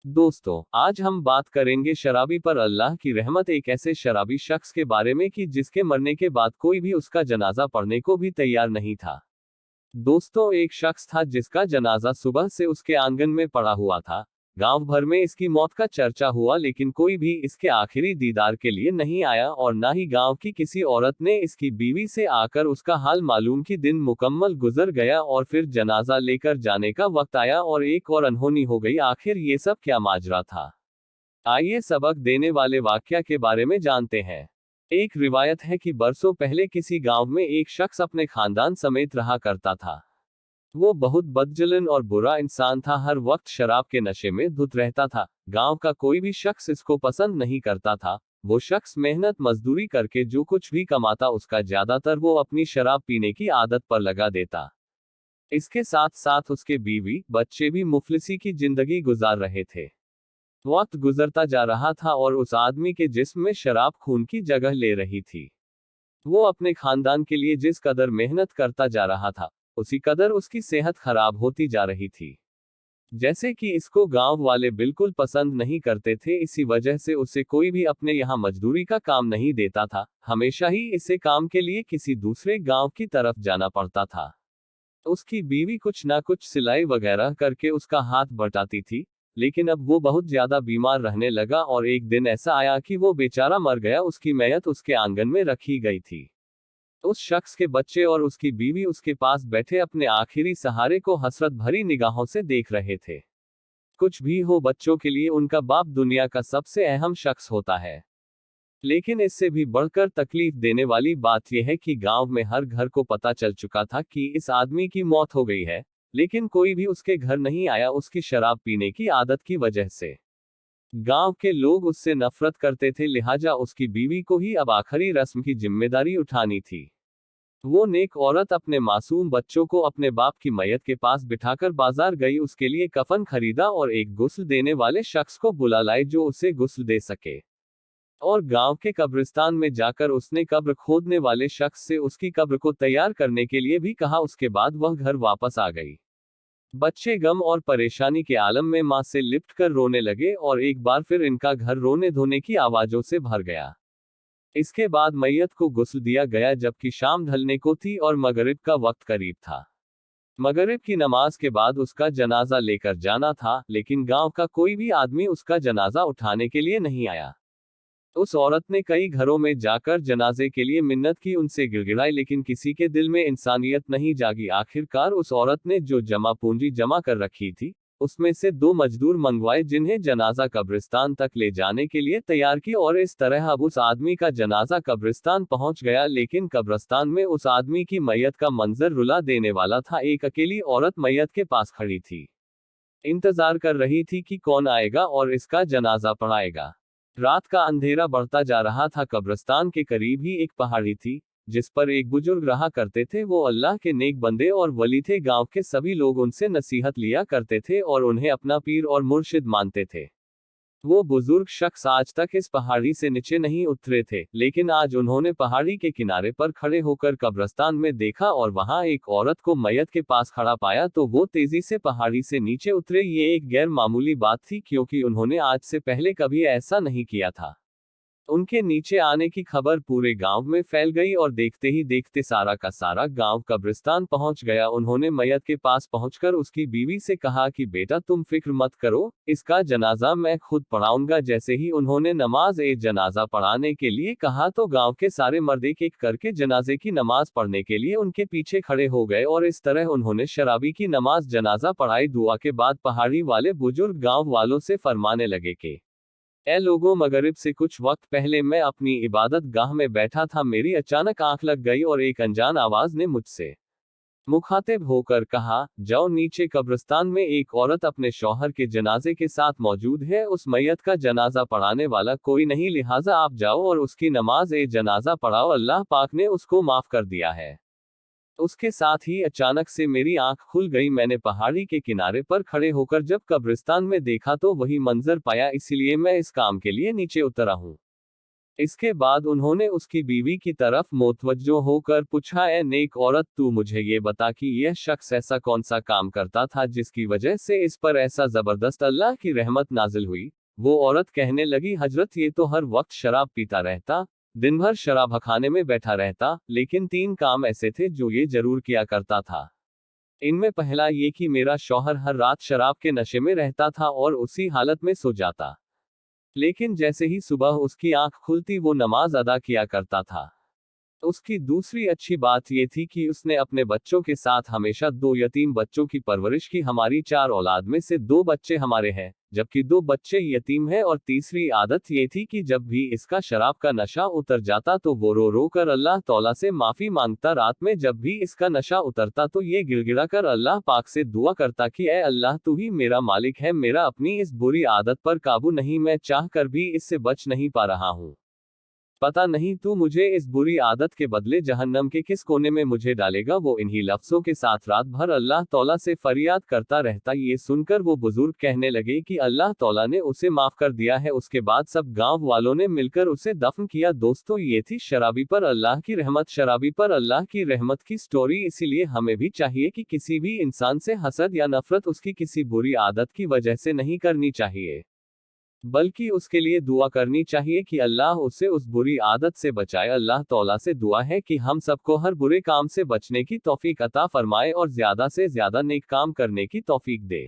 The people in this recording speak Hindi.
दोस्तों, आज हम बात करेंगे शराबी पर अल्लाह की रहमत, एक ऐसे शराबी शख्स के बारे में कि जिसके मरने के बाद कोई भी उसका जनाजा पढ़ने को भी तैयार नहीं था। दोस्तों, एक शख्स था जिसका जनाजा सुबह से उसके आंगन में पड़ा हुआ था। गांव भर में इसकी मौत का चर्चा हुआ, लेकिन कोई भी इसके आखिरी दीदार के लिए नहीं आया और ना ही गांव की किसी औरत ने इसकी बीवी से आकर उसका हाल मालूम। की दिन मुकम्मल गुजर गया और फिर जनाजा लेकर जाने का वक्त आया और एक और अनहोनी हो गई। आखिर ये सब क्या माजरा था? आइए सबक देने वाले वाकया के बारे में जानते हैं। एक रिवायत है कि बरसों पहले किसी गांव में एक शख्स अपने खानदान समेत रहा करता था। वो बहुत बदजलन और बुरा इंसान था, हर वक्त शराब के नशे में धुत रहता था। गांव का कोई भी शख्स इसको पसंद नहीं करता था। वो शख्स मेहनत मजदूरी करके जो कुछ भी कमाता उसका ज्यादातर वो अपनी शराब पीने की आदत पर लगा देता। इसके साथ साथ उसके बीवी बच्चे भी मुफलिसी की जिंदगी गुजार रहे थे। वक्त गुजरता जा रहा था और उस आदमी के जिस्म में शराब खून की जगह ले रही थी। वो अपने खानदान के लिए जिस कदर मेहनत करता जा रहा था, उसी कदर उसकी सेहत खराब होती जा रही थी। जैसे कि इसको गांव वाले बिल्कुल पसंद नहीं करते थे, इसी वजह से उसे कोई भी अपने यहाँ मजदूरी का काम नहीं देता था। हमेशा ही इसे काम के लिए किसी दूसरे गांव की तरफ जाना पड़ता था। उसकी बीवी कुछ ना कुछ सिलाई वगैरह करके उसका हाथ बटाती थी, लेकिन अब वो बहुत ज्यादा बीमार रहने लगा और एक दिन ऐसा आया कि वो बेचारा मर गया। उसकी मैयत उसके आंगन में रखी गई थी। उस शख्स के बच्चे और उसकी बीवी उसके पास बैठे अपने आखिरी सहारे को हसरत भरी निगाहों से देख रहे थे। कुछ भी हो, बच्चों के लिए उनका बाप दुनिया का सबसे अहम शख्स होता है। लेकिन इससे भी बढ़कर तकलीफ देने वाली बात यह है कि गांव में हर घर को पता चल चुका था कि इस आदमी की मौत हो गई है, लेकिन कोई भी उसके घर नहीं आया उसकी शराब पीने की आदत की वजह से। गांव के लोग उससे नफरत करते थे, लिहाजा उसकी बीवी को ही अब आखिरी रस्म की जिम्मेदारी उठानी थी। वो नेक औरत अपने मासूम बच्चों को अपने बाप की मैयत के पास बिठाकर बाजार गई, उसके लिए कफन खरीदा और एक गुस्ल देने वाले शख्स को बुला लाई जो उसे गुस्ल दे सके। और गांव के कब्रिस्तान में जाकर उसने कब्र खोदने वाले शख्स से उसकी कब्र को तैयार करने के लिए भी कहा। उसके बाद वह घर वापस आ गई। बच्चे गम और परेशानी के आलम में मां से लिपट कर रोने लगे और एक बार फिर इनका घर रोने धोने की आवाजों से भर गया। इसके बाद मैयत को गुस्ल दिया गया, जबकि शाम ढलने को थी और मगरिब का वक्त करीब था। मगरिब की नमाज के बाद उसका जनाजा लेकर जाना था, लेकिन गांव का कोई भी आदमी उसका जनाजा उठाने के लिए नहीं आया। उस औरत ने कई घरों में जाकर जनाजे के लिए मिन्नत की, उनसे गिड़गिड़ाई, लेकिन किसी के दिल में इंसानियत नहीं जागी। आखिरकार उस औरत ने जो जमा पूंजी जमा कर रखी थी, उसमें से 2 मजदूर मंगवाए जिन्हें जनाजा कब्रिस्तान तक ले जाने के लिए तैयार की और इस तरह अब उस आदमी का जनाजा कब्रिस्तान पहुंच गया। लेकिन कब्रिस्तान में उस आदमी की मैयत का मंजर रुला देने वाला था। एक अकेली औरत मैयत के पास खड़ी थी, इंतजार कर रही थी कि कौन आएगा और इसका जनाजा पढ़ाएगा। रात का अंधेरा बढ़ता जा रहा था। कब्रिस्तान के करीब ही एक पहाड़ी थी, जिस पर एक बुजुर्ग रहा करते थे। वो अल्लाह के नेक बंदे और वली थे। गांव के सभी लोग उनसे नसीहत लिया करते थे और उन्हें अपना पीर और मुर्शिद मानते थे। वो बुजुर्ग शख्स आज तक इस पहाड़ी से नीचे नहीं उतरे थे, लेकिन आज उन्होंने पहाड़ी के किनारे पर खड़े होकर कब्रिस्तान में देखा और वहां एक औरत को मैयत के पास खड़ा पाया, तो वो तेजी से पहाड़ी से नीचे उतरे। ये एक गैर मामूली बात थी, क्योंकि उन्होंने आज से पहले कभी ऐसा नहीं किया था। उनके नीचे आने की खबर पूरे गांव में फैल गई और देखते ही देखते सारा का सारा गांव कब्रिस्तान पहुंच गया। उन्होंने मैयत के पास पहुंचकर उसकी बीवी से कहा कि बेटा तुम फिक्र मत करो, इसका जनाजा मैं खुद पढ़ाऊंगा। जैसे ही उन्होंने नमाज ए जनाजा पढ़ाने के लिए कहा, तो गांव के सारे मर्द एक एक करके जनाजे की नमाज पढ़ने के लिए उनके पीछे खड़े हो गए और इस तरह उन्होंने शराबी की नमाज जनाजा पढ़ाई। दुआ के बाद पहाड़ी वाले बुजुर्ग गांव वालों से फरमाने लगे कि ए लोगों, मगरिब से कुछ वक्त पहले मैं अपनी इबादत गाह में बैठा था, मेरी अचानक आंख लग गई और एक अनजान आवाज ने मुझसे मुखातिब होकर कहा, जाओ नीचे कब्रिस्तान में एक औरत अपने शौहर के जनाजे के साथ मौजूद है, उस मैयत का जनाजा पढ़ाने वाला कोई नहीं, लिहाजा आप जाओ और उसकी नमाज ए जनाजा पढ़ाओ, अल्लाह पाक ने उसको माफ कर दिया है। उसके साथ ही अचानक से मेरी आंख खुल गई। मैंने पहाड़ी के किनारे पर खड़े होकर जब कब्रिस्तान में देखा तो वही मंजर पाया, इसीलिए मैं इस काम के लिए नीचे उतरा हूं। इसके बाद उन्होंने उसकी बीवी की तरफ मुतवज्जो होकर पूछा, ए नेक औरत, तू मुझे ये बता कि यह शख्स ऐसा कौन सा काम करता था जिसकी वजह से इस पर ऐसा जबरदस्त अल्लाह की रहमत नाजिल हुई। वो औरत कहने लगी, हजरत, ये तो हर वक्त शराब पीता रहता, दिन भर शराब खाने में बैठा रहता, लेकिन 3 काम ऐसे थे जो ये जरूर किया करता था। इनमें पहला ये कि मेरा शौहर हर रात शराब के नशे में रहता था और उसी हालत में सो जाता, लेकिन जैसे ही सुबह उसकी आंख खुलती वो नमाज अदा किया करता था। उसकी दूसरी अच्छी बात ये थी कि उसने अपने बच्चों के साथ हमेशा 2 यतीम बच्चों की परवरिश की। हमारी 4 औलाद में से 2 बच्चे हमारे हैं, जबकि 2 बच्चे यतीम हैं। और तीसरी आदत ये थी कि जब भी इसका शराब का नशा उतर जाता तो वो रो रो कर अल्लाह तौला से माफी मांगता। रात में जब भी इसका नशा उतरता तो ये गिड़गिड़ा कर अल्लाह पाक से दुआ करता कि ए अल्लाह, तू ही मेरा मालिक है, मेरा अपनी इस बुरी आदत पर काबू नहीं, मैं चाह कर भी इससे बच नहीं पा रहा हूँ। पता नहीं तू मुझे इस बुरी आदत के बदले जहन्नम के किस कोने में मुझे डालेगा। वो इन्हीं लफ्जों के साथ रात भर अल्लाह तौला से फरियाद करता रहता। ये सुनकर वो बुजुर्ग कहने लगे कि अल्लाह तौला ने उसे माफ कर दिया है। उसके बाद सब गांव वालों ने मिलकर उसे दफन किया। दोस्तों, ये थी शराबी पर अल्लाह की रहमत। शराबी पर अल्लाह की रहमत की स्टोरी। इसीलिए हमें भी चाहिए कि किसी भी इंसान से हसद या नफरत उसकी किसी बुरी आदत की वजह से नहीं करनी चाहिए, बल्कि उसके लिए दुआ करनी चाहिए कि अल्लाह उसे उस बुरी आदत से बचाए। अल्लाह तौला से दुआ है कि हम सबको हर बुरे काम से बचने की तौफीक अता फरमाए और ज्यादा से ज्यादा नेक काम करने की तौफीक दे।